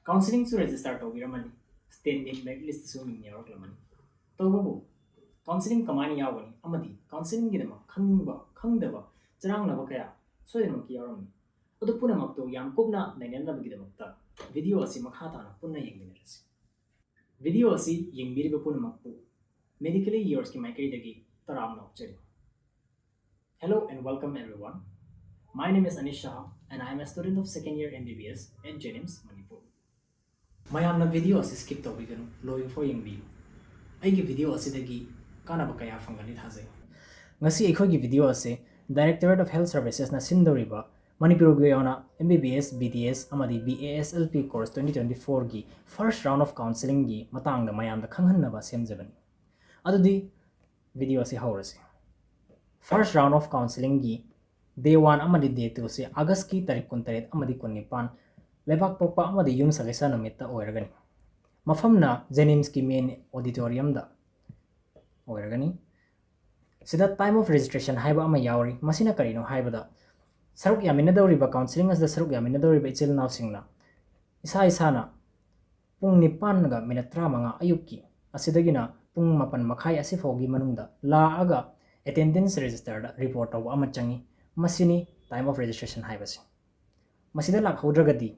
Counseling su register taubiramani state NEET merit list su ming yaraklamani tawbabu counseling kamani yawani amadi counseling gidama khangdaba chanangnaba kaya soyinamaki yaramni adu punamakto yam kupna nainanabagidamata video asi makha tana punna yengminarasi video asi yengbiriba punamakpu medically yours ki maikaidagi taramna uchari. Hello and welcome everyone. My name is Anish Shah and I am a student of second year MBBS at NIMS Manipur. mayamna video asi skip tawbiganu loing for yengbiyu aigi video asidagi kanaba kaya fangani thajai ngasi ekhoi video ase Directorate of Health Services na sindoriba Manipur gi ona MBBS BDS amadi BASLP course 2024 gi first round of counseling gi matangda mayamda khanghanna ba semjabani adudi video ase hawrase first round of counseling gi day 1 amadi day 2 se August ki tarik 19 amadi 19 लेबाक पोपा अमदी यूम सगैसा नमित्ता ओइरगनी मफमना जेनिम्स की main auditorium दा ओइरगनी सिदा time of registration हाइबा अमा यावरी मसिना करिनो हाइबदा सरुक यामिनदौरिबा counselling us the सरुक यामिनदौरिबा इचिल नावसिंगना इसा इसाना पुंग निपान गा मिनट 35 अयुक्की असिदगिना पुंग मपन मखाई असि फोगी मनुंगदा लाआगा अटेंडेंस रजिस्टर दा रिपोर्ट तव अमा चंगी मसिनी टाइम ऑफ रजिस्ट्रेशन हाइबसी मसिदा लाख होद्रगदी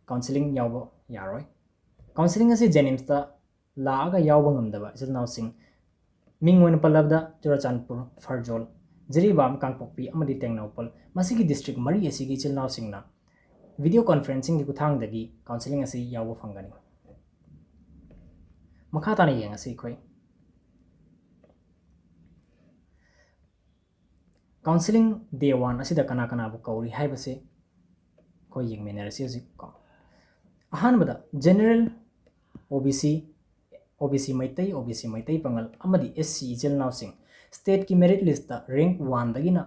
counseling yawbo yaroi counseling asi jenims ta laaga yawbo ngamdaba isal nausing mingwen palabda churachanpur farjol jiribam kangpokpi amadi tengnopal masigi district mari asigi chil nausing na video conferencing gi kuthang dagi counseling asi yawbo fangani makha tana yeng asi khoi counseling day 1 asida kana kana bu kauri haibase khoi yeng menerasi asi ko अहानबदा general OBC Meitei Pangal अमदी SC इचल नावसिंग state की merit list rank 1 दगिना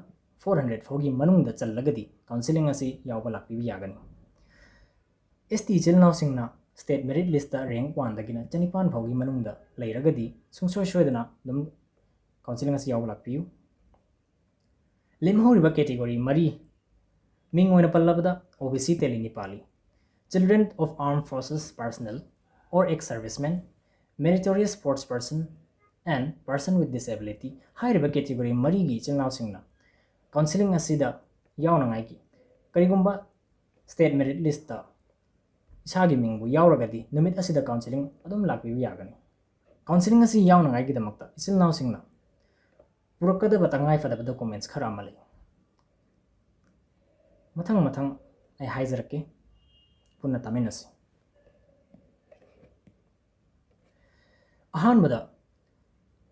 400 फोगी मनुंग चलगदी counselling असी यावबा लाक्पी यागनी ST इचल नावसिंग ना स्टेट मेरिट लिस्ट रैंक 1 दगिना 95 फोगी मनुंग लेरगदी सुंगसोय सोयदना दम काउंसलिंग असी यावबा लाक्पी लेमहोरिबा कैटेगरी मरी मिंग ओइना पल्लबदा OBC तेली Nepali Children of Armed Forces personnel or ex-servicemen, meritorious sports person, and person with disability, high-riba category marigi chilnaw singna. Counseling asida yauna ngai ki. Karigumba state merit list ta isagi mingbu yauragadi numit asida counseling adum lakpi yagani. Counseling asi yauna ngai ki damakta isilnaw singna. Purakada batangai fada documents khara mali. Mathang ay haizarake. पुनः तमिनस अहानबदा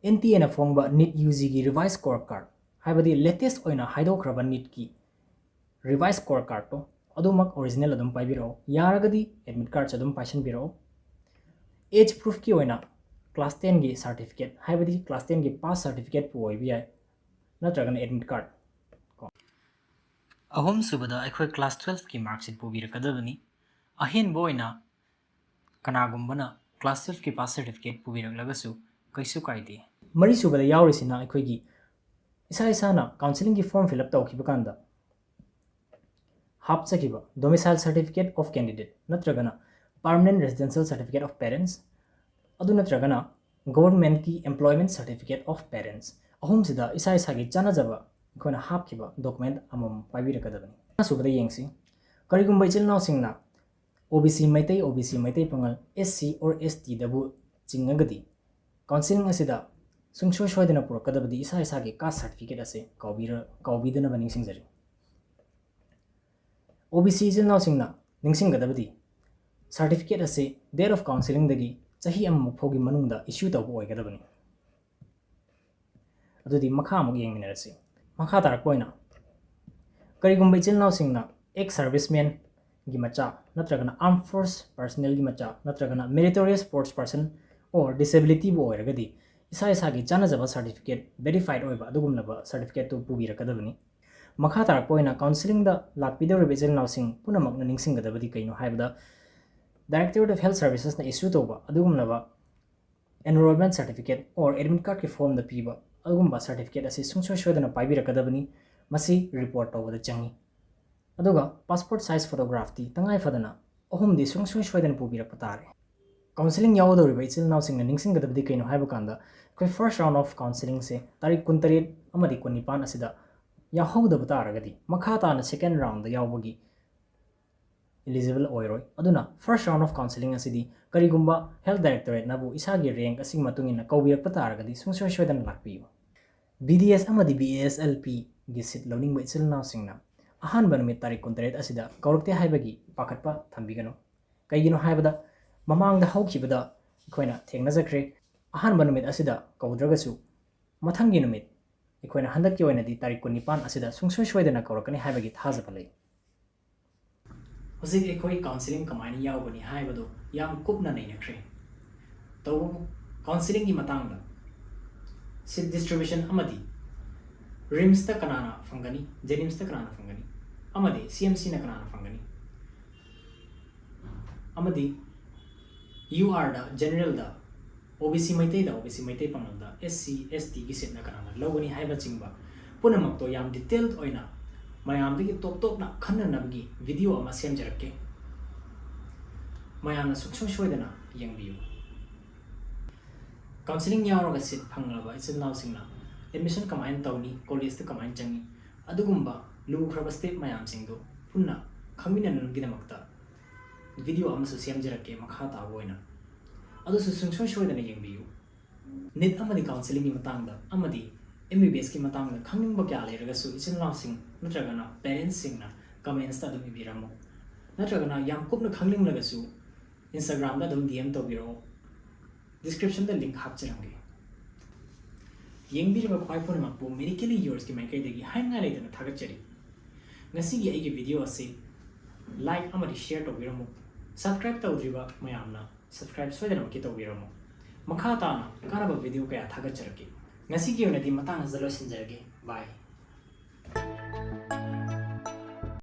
NTA फोंग NEET UG की revise score card हाइबदी latest ओइना हाइदोख्रबा NEET की revise score card तो अदुमक ओरिजिनल अदुम पाइबिरो यारगदी एडमिट कार्ड अदुम पाइसनबिरो एज प्रूफ की ओइना क्लास 10 की सर्टिफिकेट हाइबदी क्लास 10 की पास सर्टिफिकेट पु ओइबियाय नत्रगन एडमिट कार्ड अहोम सुबदा अखोय क्लास 12 की मार्कशीट पुबिरकदबनी अहेन बोइना कनागुम्बना क्लास 12 की पास सर्टिफिकेट पुबिरकलगसु कैसु काइदे मरी सुबदा यावरिसिना अखोयगी इसा इसाना काउंसलिंग की फॉर्म फिल अप तौखिबकांदा हापचकिबा डोमिसाइल सर्टिफिकेट ऑफ कैंडिडेट नत्रगना permanent residential certificate of parents अदु नत्रगना गवर्नमेंट की एम्प्लॉयमेंट सर्टिफिकेट ऑफ पेरेंट्स अहुम सिदा इसा इसागी चानाजबा अखोना हापखिबा डॉक्यूमेंट अमम पाइबिरकदबनी सुबदा येंगसी करिगुम्बा इचल नावसिंगना OBC मैतई पंगल SC और ST दबु चिंगगदी काउंसलिंग असिदा सुंगसोय सोयदना पुरकदबदी इसा इसागे कास्ट सर्टिफिकेट असे काउबीदना बनिंगसिंगजरी OBC इजल नावसिंगना निंगसिंगदबदी सर्टिफिकेट असे डेट ऑफ काउंसलिंग दगी चाही अम फोगी मनुंगदा इश्यू तौबो ओइगदबनी अदुदी मखा अमुक येंगमिनरसी मखा तारकोइना करिगुम्बा इचल नावसिंगना एक्स सर्विसमैन की मचा नत्रगना आर्म फोर्स पर्सनल की मचा नत्रगना मेरिटोरियस स्पोर्ट्स पर्सन और डिसेबिलिटी बो ओइरगदी इसा इसागी चानाजबा सर्टिफिकेट वेरीफाइड ओइबा अदुगुमलबा सर्टिफिकेट तो पुबिरकदबनी मखा तारकोइना काउंसलिंग दा लाक्पिदोर बेजल नाउसिंग पुनमक निंगसिंगदबदी कइनो हाइबदा डायरेक्टरेट ऑफ हेल्थ सर्विसेस ना इश्यू तोबा अदुगुमलबा एनरोलमेंट सर्टिफिकेट और एडमिट कार्ड के फॉर्म द पीबा अदुगुमबा सर्टिफिकेट असे सुंगसोय सोयदना पाइबिरकदबनी मसी रिपोर्ट तौबदा चंगी अदुगा पासपोर्ट साइज फोटोग्राफ ती तंगाई फदना ꯑꯍꯨꯝꯗꯤ ꯁꯨꯡꯁꯣꯏ ꯁꯣꯏꯗꯅ ꯄꯨꯕꯤꯔꯛꯄ ꯇꯥꯔꯦ ꯀꯥꯎꯟꯁꯤꯂꯤꯡ ꯌꯥꯎꯒꯗꯧꯔꯤꯕ ꯏꯆꯤꯜ ꯏꯅꯥꯎꯁꯤꯡꯅ ꯅꯤꯡꯁꯤꯡꯒꯗꯕꯗꯤ ꯀꯩꯅꯣ ꯍꯥꯏꯕ ꯀꯥꯟꯗ ꯑꯩꯈꯣꯏ ꯐꯥꯔꯁ ꯔꯥꯎꯟ ꯑꯣꯐ ꯀꯥꯎꯟꯁꯤꯂꯤꯡꯁꯦ ꯇꯥꯔꯤꯛ 23 ꯑꯃꯗꯤ 19 ꯑꯁꯤꯗ ꯌꯥꯎꯍꯧꯗꯕ ꯇꯥꯔꯒꯗꯤ ꯃꯈꯥ ꯇꯥꯅ ꯁꯦꯀꯦꯟ ꯔꯥꯎꯟꯗ ꯌꯥꯎꯕꯒꯤ ꯏꯂꯤꯖꯤꯕꯜ ꯑꯣꯏꯔꯣꯏ ꯑꯗꯨꯅ ꯐꯥꯔꯁ ꯔꯥꯎꯟ ꯑꯣꯐ ꯀꯥꯎꯟꯁꯤꯂꯤꯡ ꯑꯁꯤꯗꯤ ꯀꯔꯤꯒꯨꯝꯕ ꯍꯦꯜꯊ ꯗꯥꯏꯔꯦꯛꯇꯣꯔꯦꯠꯅꯕꯨ ꯏꯁꯥꯒꯤ ꯔꯦꯡꯛ ꯑꯁꯤꯒꯤ ꯃꯇꯨꯡ ꯏꯟꯅ ꯀꯧꯕꯤꯔꯛꯄ ꯇꯥꯔꯒꯗꯤ ꯁꯨꯡꯁꯣꯏ ꯁꯣꯏꯗꯅ ꯂꯥꯛꯄꯤꯌꯨ BDS ꯑꯃꯗꯤ BASLPꯒꯤ ꯁꯤꯠ ꯂꯧꯅꯤꯡꯕ ꯏꯆꯤꯜ ꯏꯅꯥꯎꯁꯤꯡꯅ ꯑꯍꯥꯟꯕ ꯅꯨꯃꯤꯠ ꯇꯥꯔꯤꯛ 23 ꯑꯁꯤꯗ ꯀꯧꯔꯛꯇꯦ ꯍꯥꯏꯕꯒꯤ ꯄꯥꯈꯠꯄ ꯊꯝꯕꯤꯒꯅꯨ ꯀꯩꯒꯤꯅꯣ ꯍꯥꯏꯕꯗ ꯃꯃꯥꯡꯗ ꯍꯧꯈꯤꯕꯗ ꯑꯩꯈꯣꯏꯅ ꯊꯦꯡꯅꯖꯈ꯭ꯔꯦ ꯑꯍꯥꯟꯕ ꯅꯨꯃꯤꯠ ꯑꯁꯤꯗ ꯀꯧꯗ꯭ꯔꯒꯁꯨ ꯃꯊꯪꯒꯤ ꯅꯨꯃꯤꯠ ꯑꯩꯈꯣꯏꯅ ꯍꯟꯗꯛꯀꯤ ꯑꯣꯏꯅꯗꯤ ꯇꯥꯔꯤꯛ 19 ꯑꯁꯤꯗ ꯁꯨꯡꯁꯣꯏ ꯁꯣꯏꯗꯅ ꯀꯧꯔꯛꯀꯅꯤ ꯍꯥꯏꯕꯒꯤ ꯊꯥꯖꯕ ꯂꯩ ꯍꯧꯖꯤꯛ ꯑꯩꯈꯣꯏ ꯀꯥꯎꯟꯁꯤꯂꯤꯡ ꯀꯃꯥꯏꯅ ꯌꯥꯎꯒꯅꯤ ꯍꯥꯏꯕꯗꯨ ꯌꯥꯝ ꯀꯨꯞꯅ ꯅꯩꯅꯈ꯭ꯔꯦ ꯇꯧꯕꯕꯨ ꯀꯥꯎꯟꯁꯤꯂꯤꯡꯒꯤ ꯃꯇꯥꯡꯗ ꯁꯤꯠ ꯗꯤꯁꯇ꯭ꯔꯤꯕ꯭ꯌꯨꯁꯟ ꯑꯃꯗꯤ ꯔꯤꯝꯁꯇ ꯀꯅꯥꯅ ꯐꯪꯒꯅꯤ ꯖꯦꯅꯤꯝꯁꯇ ꯀꯅꯥꯅ ꯐꯪꯒꯅꯤ ꯑꯃꯗꯤ CMCꯅ ꯀꯅꯥꯅ ꯐꯪꯒꯅꯤ ꯑꯃꯗꯤ URꯗ ꯖꯦꯅꯔꯦꯜꯗ OBC ꯃꯩꯇꯩꯗ OBC ꯃꯩꯇꯩ ꯄꯥꯡꯒꯜꯗ SC STꯒꯤ ꯁꯤꯠꯅ ꯀꯅꯥꯅ ꯂꯧꯒꯅꯤ ꯍꯥꯏꯕꯆꯤꯡꯕ ꯄꯨꯝꯅꯃꯛꯇꯣ ꯌꯥꯝ ꯗꯤꯇꯦꯜ ꯑꯣꯏꯅ ꯃꯌꯥꯝꯗꯒꯤ ꯇꯣꯞ ꯇꯣꯞꯅ ꯈꯟꯅꯅꯕꯒꯤ ꯚꯤꯗꯤꯑꯣ ꯑꯃ ꯁꯦꯝꯖꯔꯛꯀꯦ ꯃꯌꯥꯝꯅ ꯁꯨꯡꯁꯣꯏ ꯁꯣꯏꯗꯅ ꯌꯦꯡꯕꯤꯌꯨ ꯀꯥꯎꯟꯁꯤꯂꯤꯡ ꯌꯥꯎꯔꯒ ꯁꯤꯠ ꯐꯪꯂꯕ ꯏꯆꯤꯜ ꯏꯅꯥꯎꯁꯤꯡꯅ ꯑꯦꯗꯃꯤꯁꯟ ꯀꯃꯥꯏꯅ ꯇꯧꯅꯤ ꯀꯣꯂꯦꯖꯇ ꯀꯃꯥꯏꯅ ꯆꯪꯏ ꯑꯗꯨꯒꯨꯝꯕ ꯂꯨꯈ꯭ꯔꯕ ꯁ꯭ꯇꯦꯞ ꯃꯌꯥꯝꯁꯤꯡꯗꯨ ꯄꯨꯟꯅ ꯈꯪꯃꯤꯟꯅꯅꯕꯒꯤꯗꯃꯛꯇ ꯚꯤꯗꯤꯑꯣ ꯑꯃꯁꯨ ꯁꯦꯝꯖꯔꯛꯀꯦ ꯃꯈꯥ ꯇꯥꯕ ꯑꯣꯏꯅ ꯑꯗꯨꯁꯨ ꯁꯨꯡꯁꯣꯏ ꯁꯣꯏꯗꯅ ꯌꯦꯡꯕꯤꯌꯨ NEET ꯑꯃꯗꯤ ꯀꯥꯎꯟꯁꯤꯂꯤꯡꯒꯤ ꯃꯇꯥꯡꯗ ꯑꯃꯗꯤ MBBSꯀꯤ ꯃꯇꯥꯡꯗ ꯈꯪꯅꯤꯡꯕ ꯀꯌꯥ ꯂꯩꯔꯒꯁꯨ ꯏꯆꯤꯜ ꯏꯅꯥꯎꯁꯤꯡ ꯅꯠꯇ꯭ꯔꯒꯅ ꯄꯦꯔꯦꯟꯁꯁꯤꯡꯅ ꯀꯃꯦꯟꯠꯁꯇ ꯑꯗꯨꯝ ꯏꯕꯤꯔꯝꯃꯨ ꯅꯠꯇ꯭ꯔꯒꯅ ꯌꯥꯝ ꯀꯨꯞꯅ ꯈꯪꯅꯤꯡꯂꯒꯁꯨ Instagramꯗ ꯑꯗꯨꯝ DM ꯇꯧꯕꯤꯔꯛꯑꯣ ꯗꯤꯁꯀ꯭ꯔꯤꯞꯁꯟꯗ ꯂꯤꯡꯛ ꯍꯥꯞꯆꯔꯝꯒꯦ ꯌꯦꯡꯕꯤꯔꯤꯕ ꯈ꯭ꯋꯥꯏ ꯄꯨꯝꯅꯃꯛꯄꯨ ꯃꯦꯗꯤꯀꯦꯂꯤ ꯌꯣꯔꯁꯀꯤ ꯃꯥꯏꯀꯩꯗꯒꯤ ꯍꯥꯏꯅꯤꯡꯉꯥꯏ ꯂꯩꯇꯅ ꯊꯥꯒꯠꯆꯔꯤ ꯉꯁꯤꯒꯤ ꯑꯩꯒꯤ ꯚꯤꯗꯤꯑꯣ ꯑꯁꯤ ꯂꯥꯏꯛ ꯑꯃꯗꯤ ꯁꯦꯌꯔ ꯇꯧꯕꯤꯔꯝꯃꯨ ꯁꯕꯁꯀ꯭ꯔꯥꯏꯕ ꯇꯧꯗ꯭ꯔꯤꯕ ꯃꯌꯥꯝꯅ ꯁꯕꯁꯀ꯭ꯔꯥꯏꯕ ꯁꯣꯏꯗꯅꯃꯛꯀꯤ ꯇꯧꯕꯤꯔꯝꯃꯨ ꯃꯈꯥ ꯇꯥꯅ ꯀꯥꯟꯅꯕ ꯚꯤꯗꯤꯑꯣ ꯀꯌꯥ ꯊꯥꯒꯠꯆꯔꯛꯀꯦ ꯉꯁꯤꯒꯤ ꯑꯣꯏꯅꯗꯤ ꯃꯇꯥꯡ ꯑꯁꯤꯗ ꯂꯣꯏꯁꯤꯟꯖꯔꯒꯦ ꯕꯥꯏ